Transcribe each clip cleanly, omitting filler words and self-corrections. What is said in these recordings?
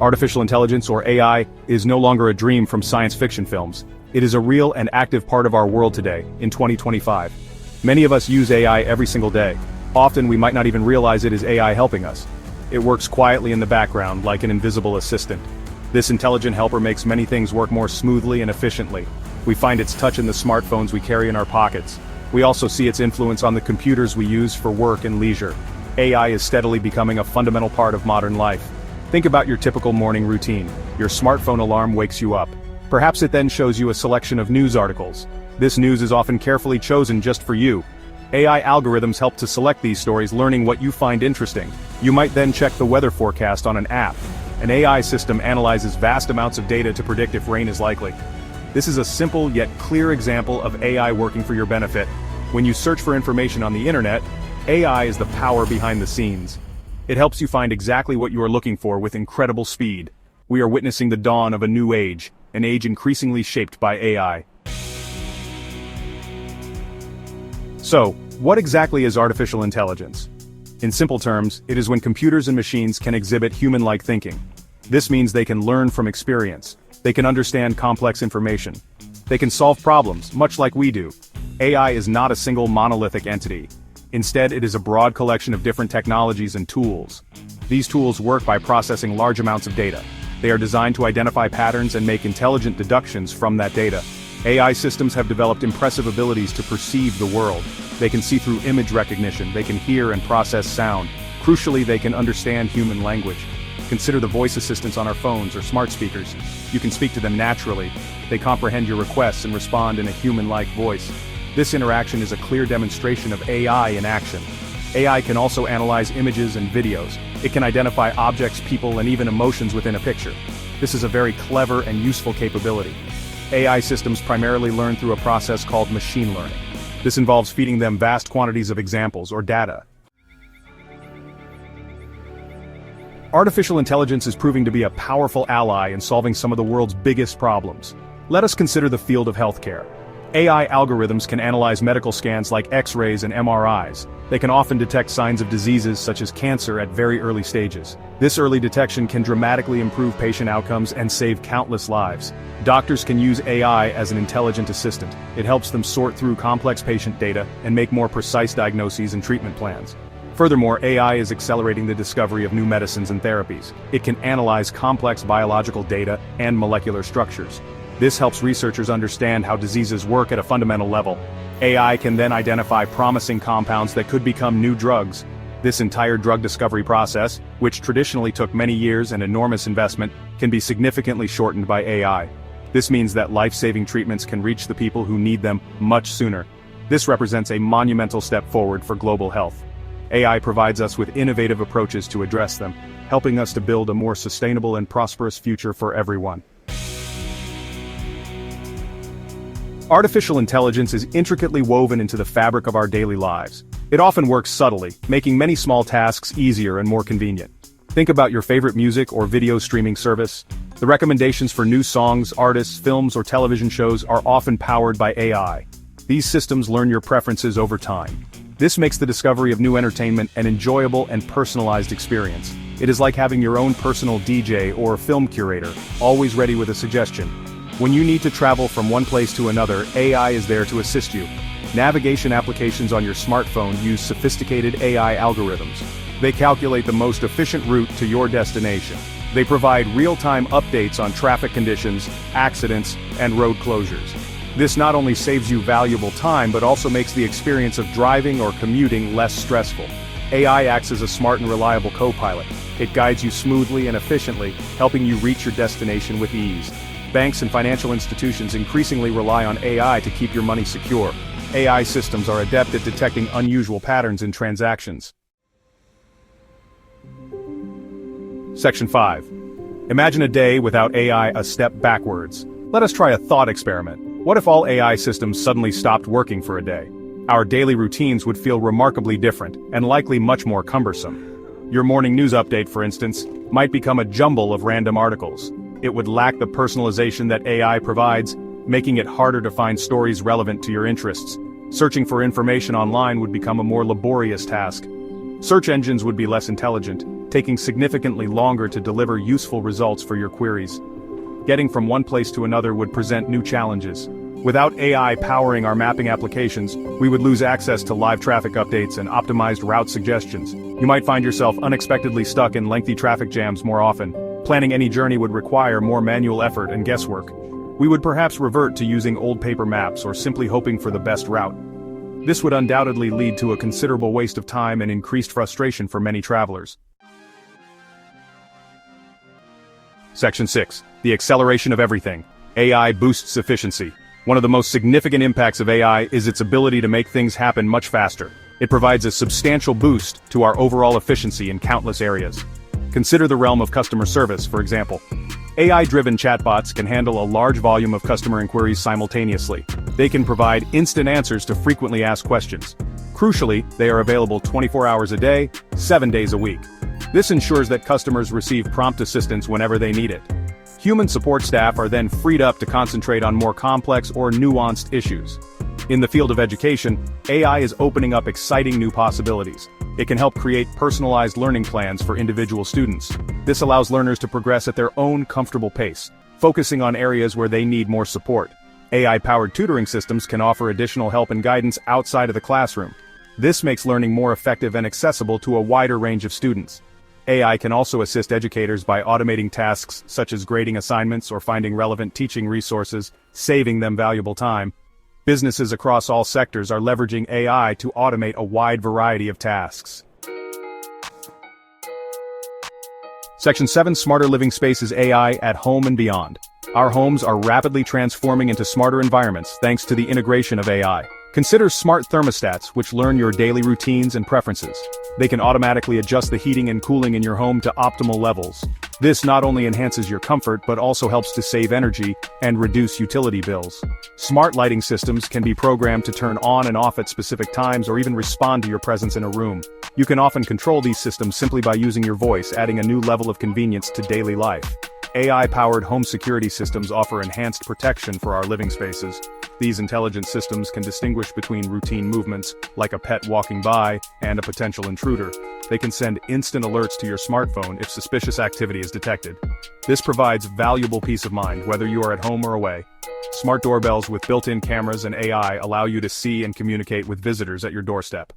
Artificial intelligence, or AI, is no longer a dream from science fiction films. It is a real and active part of our world today, in 2025. Many of us use AI every single day. Often we might not even realize it is AI helping us. It works quietly in the background like an invisible assistant. This intelligent helper makes many things work more smoothly and efficiently. We find its touch in the smartphones we carry in our pockets. We also see its influence on the computers we use for work and leisure. AI is steadily becoming a fundamental part of modern life. Think about your typical morning routine. Your smartphone alarm wakes you up. Perhaps it then shows you a selection of news articles. This news is often carefully chosen just for you. AI algorithms help to select these stories, learning what you find interesting. You might then check the weather forecast on an app. An AI system analyzes vast amounts of data to predict if rain is likely. This is a simple yet clear example of AI working for your benefit. When you search for information on the internet, AI is the power behind the scenes. It helps you find exactly what you are looking for with incredible speed. We are witnessing the dawn of a new age, an age increasingly shaped by AI. So, what exactly is artificial intelligence? In simple terms, it is when computers and machines can exhibit human-like thinking. This means they can learn from experience. They can understand complex information. They can solve problems, much like we do. AI is not a single monolithic entity. Instead, it is a broad collection of different technologies and tools. These tools work by processing large amounts of data. They are designed to identify patterns and make intelligent deductions from that data. AI systems have developed impressive abilities to perceive the world. They can see through image recognition, they can hear and process sound. Crucially, they can understand human language. Consider the voice assistants on our phones or smart speakers. You can speak to them naturally. They comprehend your requests and respond in a human-like voice. This interaction is a clear demonstration of AI in action. AI can also analyze images and videos. It can identify objects, people, and even emotions within a picture. This is a very clever and useful capability. AI systems primarily learn through a process called machine learning. This involves feeding them vast quantities of examples or data. Artificial intelligence is proving to be a powerful ally in solving some of the world's biggest problems. Let us consider the field of healthcare. AI algorithms can analyze medical scans like X-rays and MRIs. They can often detect signs of diseases such as cancer at very early stages. This early detection can dramatically improve patient outcomes and save countless lives. Doctors can use AI as an intelligent assistant. It helps them sort through complex patient data and make more precise diagnoses and treatment plans. Furthermore, AI is accelerating the discovery of new medicines and therapies. It can analyze complex biological data and molecular structures. This helps researchers understand how diseases work at a fundamental level. AI can then identify promising compounds that could become new drugs. This entire drug discovery process, which traditionally took many years and enormous investment, can be significantly shortened by AI. This means that life-saving treatments can reach the people who need them much sooner. This represents a monumental step forward for global health. AI provides us with innovative approaches to address them, helping us to build a more sustainable and prosperous future for everyone. Artificial intelligence is intricately woven into the fabric of our daily lives. It often works subtly, making many small tasks easier and more convenient. Think about your favorite music or video streaming service. The recommendations for new songs, artists, films, or television shows are often powered by AI. These systems learn your preferences over time. This makes the discovery of new entertainment an enjoyable and personalized experience. It is like having your own personal DJ or film curator, always ready with a suggestion. When you need to travel from one place to another, AI is there to assist you. Navigation applications on your smartphone use sophisticated AI algorithms. They calculate the most efficient route to your destination. They provide real-time updates on traffic conditions, accidents, and road closures. This not only saves you valuable time but also makes the experience of driving or commuting less stressful. AI acts as a smart and reliable co-pilot. It guides you smoothly and efficiently, helping you reach your destination with ease. Banks and financial institutions increasingly rely on AI to keep your money secure. AI systems are adept at detecting unusual patterns in transactions. Section 5. Imagine a day without AI a step backwards. Let us try a thought experiment. What if all AI systems suddenly stopped working for a day? Our daily routines would feel remarkably different, and likely much more cumbersome. Your morning news update, for instance, might become a jumble of random articles. It would lack the personalization that AI provides, making it harder to find stories relevant to your interests. Searching for information online would become a more laborious task. Search engines would be less intelligent, taking significantly longer to deliver useful results for your queries. Getting from one place to another would present new challenges. Without AI powering our mapping applications, we would lose access to live traffic updates and optimized route suggestions. You might find yourself unexpectedly stuck in lengthy traffic jams more often. Planning any journey would require more manual effort and guesswork. We would perhaps revert to using old paper maps or simply hoping for the best route. This would undoubtedly lead to a considerable waste of time and increased frustration for many travelers. Section 6. The acceleration of everything. AI boosts efficiency. One of the most significant impacts of AI is its ability to make things happen much faster. It provides a substantial boost to our overall efficiency in countless areas. Consider the realm of customer service, for example. AI-driven chatbots can handle a large volume of customer inquiries simultaneously. They can provide instant answers to frequently asked questions. Crucially, they are available 24 hours a day, 7 days a week. This ensures that customers receive prompt assistance whenever they need it. Human support staff are then freed up to concentrate on more complex or nuanced issues. In the field of education, AI is opening up exciting new possibilities. It can help create personalized learning plans for individual students. This allows learners to progress at their own comfortable pace, focusing on areas where they need more support. AI-powered tutoring systems can offer additional help and guidance outside of the classroom. This makes learning more effective and accessible to a wider range of students. AI can also assist educators by automating tasks such as grading assignments or finding relevant teaching resources, saving them valuable time. Businesses across all sectors are leveraging AI to automate a wide variety of tasks. Section 7. Smarter living spaces. AI at home and beyond. Our homes are rapidly transforming into smarter environments thanks to the integration of AI. Consider smart thermostats, which learn your daily routines and preferences. They can automatically adjust the heating and cooling in your home to optimal levels. This not only enhances your comfort but also helps to save energy and reduce utility bills. Smart lighting systems can be programmed to turn on and off at specific times or even respond to your presence in a room. You can often control these systems simply by using your voice, adding a new level of convenience to daily life. AI-powered home security systems offer enhanced protection for our living spaces. These intelligent systems can distinguish between routine movements, like a pet walking by, and a potential intruder. They can send instant alerts to your smartphone if suspicious activity is detected. This provides valuable peace of mind whether you are at home or away. Smart doorbells with built-in cameras and AI allow you to see and communicate with visitors at your doorstep.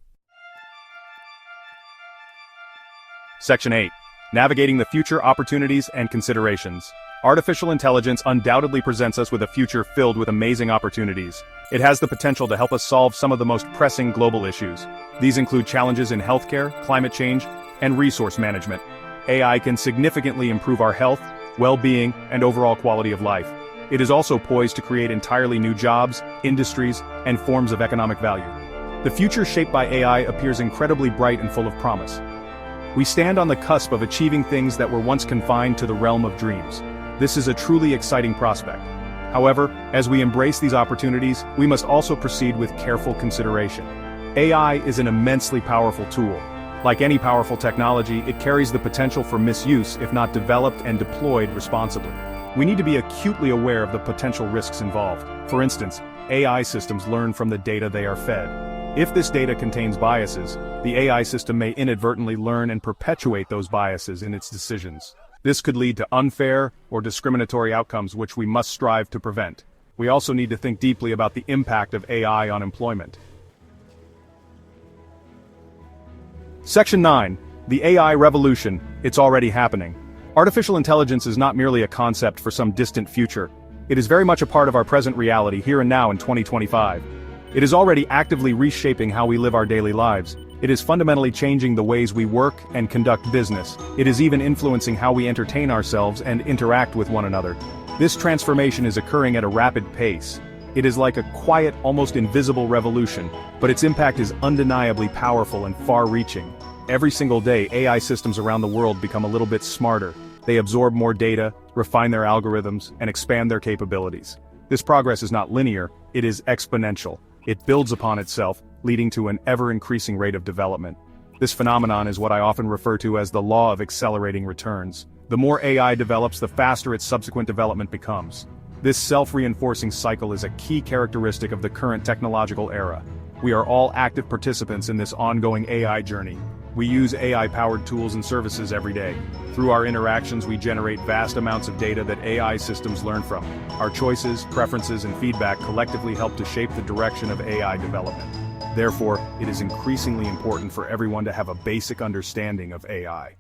Section 8. Navigating the future. Opportunities and considerations. Artificial intelligence undoubtedly presents us with a future filled with amazing opportunities. It has the potential to help us solve some of the most pressing global issues. These include challenges in healthcare, climate change, and resource management. AI can significantly improve our health, well-being, and overall quality of life. It is also poised to create entirely new jobs, industries, and forms of economic value. The future shaped by AI appears incredibly bright and full of promise. We stand on the cusp of achieving things that were once confined to the realm of dreams. This is a truly exciting prospect. However, as we embrace these opportunities, we must also proceed with careful consideration. AI is an immensely powerful tool. Like any powerful technology, it carries the potential for misuse if not developed and deployed responsibly. We need to be acutely aware of the potential risks involved. For instance, AI systems learn from the data they are fed. If this data contains biases, the AI system may inadvertently learn and perpetuate those biases in its decisions. This could lead to unfair or discriminatory outcomes which we must strive to prevent. We also need to think deeply about the impact of AI on employment. Section 9. The AI revolution. It's already happening. Artificial intelligence is not merely a concept for some distant future. It is very much a part of our present reality here and now in 2025. It is already actively reshaping how we live our daily lives. It is fundamentally changing the ways we work and conduct business. It is even influencing how we entertain ourselves and interact with one another. This transformation is occurring at a rapid pace. It is like a quiet, almost invisible revolution, but its impact is undeniably powerful and far-reaching. Every single day, AI systems around the world become a little bit smarter. They absorb more data, refine their algorithms, and expand their capabilities. This progress is not linear, it is exponential. It builds upon itself, leading to an ever-increasing rate of development. This phenomenon is what I often refer to as the law of accelerating returns. The more AI develops, the faster its subsequent development becomes. This self-reinforcing cycle is a key characteristic of the current technological era. We are all active participants in this ongoing AI journey. We use AI-powered tools and services every day. Through our interactions, we generate vast amounts of data that AI systems learn from. Our choices, preferences, and feedback collectively help to shape the direction of AI development. Therefore, it is increasingly important for everyone to have a basic understanding of AI.